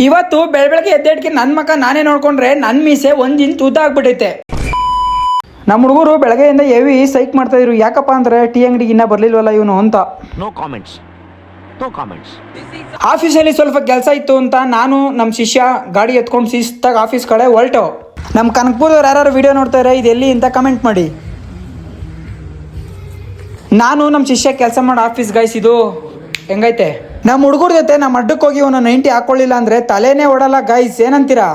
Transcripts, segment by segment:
ಇವತ್ತು ಬೆಳಗ್ಗೆ ಎದ್ದೇಳ್ಕೆ ನನ್ನ ಮಕ್ಕ ನಾನೇ ನೋಡ್ಕೊಂಡ್ರೆ ನನ್ನ ಮೀಸೆ ಒಂದಿನ ತೂತ ಆಗ್ಬಿಟ್ಟೈತೆ. ನಮ್ಮ ಹುಡುಗರು ಬೆಳಗ್ಗೆಯಿಂದ ಹೆವಿ ಸೈಕ್ ಮಾಡ್ತಾ ಇದ್ರು. ಯಾಕಪ್ಪ ಅಂದ್ರೆ ಟೀ ಅಂಗಡಿಗೆ ಇನ್ನೂ ಬರ್ಲಿಲ್ವಲ್ಲ ಇವನು ಅಂತ. No comments. ಆಫೀಸಲ್ಲಿ ಸ್ವಲ್ಪ ಕೆಲಸ ಇತ್ತು ಅಂತ ನಾನು ನಮ್ಮ ಶಿಷ್ಯ ಗಾಡಿ ಎತ್ಕೊಂಡು ಶಿಸ್ತಾಗಿ ಆಫೀಸ್ ಕಡೆ ಹೊರಟು. ನಮ್ಮ ಕನಕಪುರದವ್ರು ಯಾರು ವಿಡಿಯೋ ನೋಡ್ತಾರೆ ಇದು ಎಲ್ಲಿ ಅಂತ ಕಮೆಂಟ್ ಮಾಡಿ. ನಾನು ನಮ್ಮ ಶಿಷ್ಯ ಕೆಲಸ ಮಾಡೋ ಆಫೀಸ್ ಗೈಸ್. ಇದು ಹೆಂಗೈತೆ ನಮ್ಮ ಹುಡುಗರ ಜೊತೆ ನಮ್ಮ ಅಡ್ಡಕ್ಕೆ ಹೋಗಿ ಅವನು 90 ಹಾಕೊಳ್ಳಿಲ್ಲ ಅಂದ್ರೆ ತಲೆನೇ ಓಡಲ್ಲ ಗೈಸ್. ಏನಂತೀರಾ?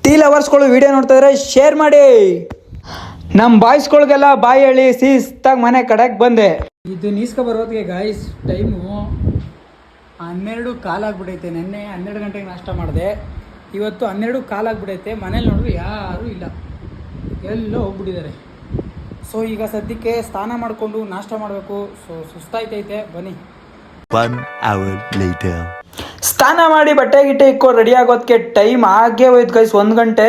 ಟೀ ಲವರ್ಸ್ಗಳು ವಿಡಿಯೋ ನೋಡ್ತಾ ಇದ್ರೆ ಶೇರ್ ಮಾಡಿ. ನಮ್ಮ ಬಾಯ್ಸ್ಗಳಿಗೆಲ್ಲ ಬಾಯಿ ಹೇಳಿ ಶಿಸ್ತಾಗಿ ಮನೆ ಕಡೆಗೆ ಬಂದೆ. ಇದು ನೀಸ್ಕೊ ಬರೋದಕ್ಕೆ ಗೈಸ್ ಟೈಮು 12:15 ಆಗ್ಬಿಟ್ಟೈತೆ. ನೆನ್ನೆ 12 ಗಂಟೆಗೆ ನಾಷ್ಟ ಮಾಡಿದೆ, ಇವತ್ತು 12:15 ಆಗ್ಬಿಟ್ಟೈತೆ. ಮನೇಲಿ ನೋಡಿದ್ರೆ ಯಾರೂ ಇಲ್ಲ, ಎಲ್ಲೋ ಹೋಗ್ಬಿಟ್ಟಿದ್ದಾರೆ. ಸೊ ಈಗ ಸದ್ಯಕ್ಕೆ ಸ್ನಾನ ಮಾಡಿಕೊಂಡು ನಾಷ್ಟ ಮಾಡಬೇಕು. ಸೊ ಸುಸ್ತಾಯ್ತೈತೆ, ಬನ್ನಿ. 1 hour later. ಸ್ನಾನ ಮಾಡಿ ಬಟ್ಟೆ ಗಿಟ್ಟೆ ಇಕ್ಕೊಂಡು ರೆಡಿ ಆಗೋದಕ್ಕೆ ಟೈಮ್ ಆಗೇ ಹೋಯ್ತು ಗೈಸ್, 1 ಗಂಟೆ.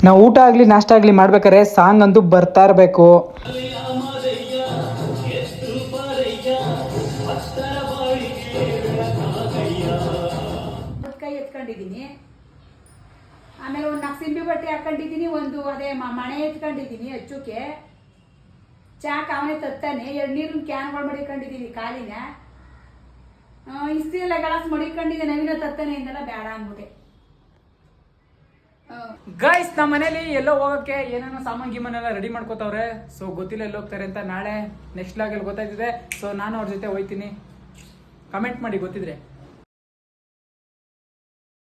ನಾವು ಊಟ ಆಗಲಿ ನಾಷ್ಟ ಆಗಲಿ ಮಾಡ್ಬೇಕಾದ್ರೆ ಸಾಂಗ್ ಅಂತೂ ಬರ್ತಾ ಇರಬೇಕು. ಕೈ ಎತ್ಕೊಂಡಿದ್ದೀನಿ, ಆಮೇಲೆ ಒಂದು 4 ಸಿಂಬಿ ಬಟ್ಟೆ ಹಾಕೊಂಡಿದ್ದೀನಿ, ಒಂದು ಅದೇ ಮಣೆ ಎತ್ಕೊಂಡಿದ್ದೀನಿ ಹಚ್ಚುಕ್ಕೆ. ಚಾಕ್ ಅವನೇ ತತ್ತಾನೆ, 2 ನೀರಿನ ಕ್ಯಾನ್ಗಳು ಮಡಿಕೊಂಡಿದ್ದೀನಿ ಕಾಲಿನ. ಇಸ್ತ್ರಿ ಎಲ್ಲ ಗಳಸ್ ಮಡಿಕೊಂಡಿದ್ದೆ, ನವೀನ ತತ್ತಾನೆ ಇಂದೆಲ್ಲ ಬೇಡ ಅಂದ್ಬಿಟ್ಟೆ. ಗೈಸ್ ನಮ್ಮ ಮನೇಲಿ ಎಲ್ಲೋ ಹೋಗೋಕ್ಕೆ ಏನೇನೋ ಸಾಮಾನು ಗೀಮನೆಲ್ಲ ರೆಡಿ ಮಾಡ್ಕೋತಾವ್ರೆ. ಸೊ ಗೊತ್ತಿಲ್ಲ ಎಲ್ಲಿ ಹೋಗ್ತಾರೆ ಅಂತ. ನಾಳೆ ನೆಕ್ಸ್ಟ್ ಲಾಗಲ್ಲಿ ಗೊತ್ತಾಯ್ತಿದೆ. ಸೊ ನಾನು ಅವ್ರ ಜೊತೆ ಹೋಗ್ತೀನಿ. ಕಮೆಂಟ್ ಮಾಡಿ ಗೊತ್ತಿದ್ರೆ.